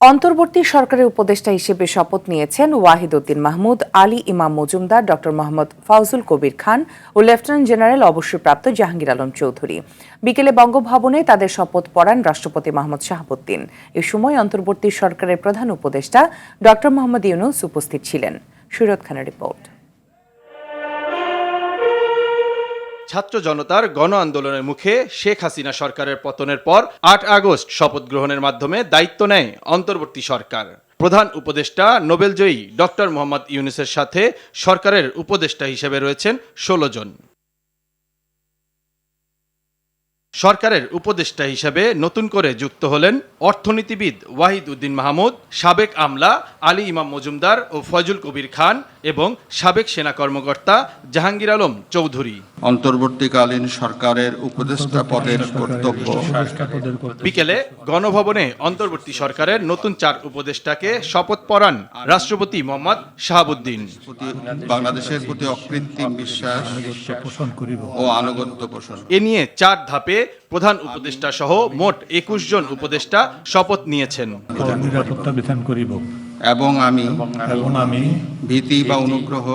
অন্তর্বর্তী সরকারের উপদেষ্টা হিসেবে শপথ নিয়েছেন ওয়াহিদ উদ্দিন মাহমুদ, আলী ইমাম মজুমদার, ডক্টর মোহাম্মদ ফাউজুল কবির খান ও লেফটেন্যান্ট জেনারেল অবসরপ্রাপ্ত জাহাঙ্গীর আলম চৌধুরী। বিকেলে বঙ্গভবনে তাদের শপথ পড়ান রাষ্ট্রপতি মোহাম্মদ শাহাবুদ্দিন। এ সময় অন্তর্বর্তী সরকারের প্রধান উপদেষ্টা ডক্টর মোহাম্মদ ইউনূস উপস্থিত ছিলেন। সুরত খানের রিপোর্ট। ছাত্র জনতার গণ আন্দোলনের মুখে শেখ হাসিনা সরকারের পতনের পর ৮ আগস্ট শপথ গ্রহণের মাধ্যমে দায়িত্ব নেয় অন্তর্বর্তী সরকার। প্রধান উপদেষ্টা নোবেলজয়ী ডক্টর মোহাম্মদ ইউনূসের সাথে সরকারের উপদেষ্টা হিসেবে রয়েছেন ১৬ জন। সরকারের উপদেষ্টা হিসেবে নতুন করে যুক্ত হলেন অর্থনীতিবিদ ওয়াহিদ উদ্দিন মাহমুদ, সাবেক আমলা আলী ইমাম মজুমদার ও ফয়জুল কবির খান এবং সাবেক সেনা কর্মকর্তা জাহাঙ্গীর আলম চৌধুরী। অন্তর্বর্তীকালীন সরকারের উপদেষ্টা পদের কর্তব্য। বিকেলে গণভবনে অন্তর্বর্তী সরকারের নতুন ৪ উপদেষ্টাকে শপথ পড়ান রাষ্ট্রপতি মোহাম্মদ শাহাবুদ্দিন। বাংলাদেশের প্রতি অকৃত্রিম বিশ্বাস ও আনুগত্য পোষণ। এ নিয়ে ৪ ধাপে প্রধান উপদেষ্টা সহ মোট ২১ জন উপদেষ্টা শপথ নিয়েছেন। নিরাপত্তা বিধান করিব এবং আমি ভীতি বা অনুগ্রহ।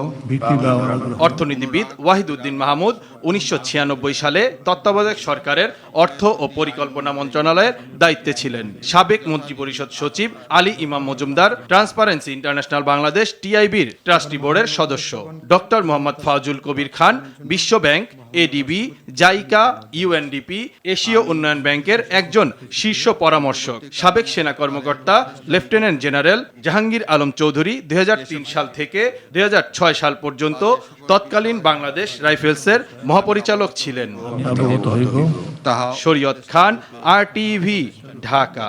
অর্থনীতিবিদ ওয়াহিদ উদ্দিন মাহমুদ ১৯৯৬ সালে তত্ত্বাবধায়ক সরকারের অর্থ ও পরিকল্পনা মন্ত্রণালয়ের দায়িত্বে ছিলেন। সাবেক মন্ত্রিপরিষদ সচিব আলী ইমাম মজুমদার ট্রান্সপারেন্সি ইন্টারন্যাশনাল বাংলাদেশ টিআইবির ট্রাস্টি বোর্ডের সদস্য। ডক্টর মোহাম্মদ ফাউজুল কবির খান বিশ্ব ব্যাংক, এডিবি, জাইকা, ইউএনডিপি, এশীয় উন্নয়ন ব্যাংকের একজন শীর্ষ পরামর্শক। সাবেক সেনা কর্মকর্তা লেফটেন্যান্ট জেনারেল জাহাঙ্গীর আলম চৌধুরী ২০০৩ সাল থেকে ২০০৬ সাল পর্যন্ত তৎকালীন বাংলাদেশ রাইফেলসের মহাপরিচালক ছিলেন। শরীয়ত খান, RTV, ঢাকা।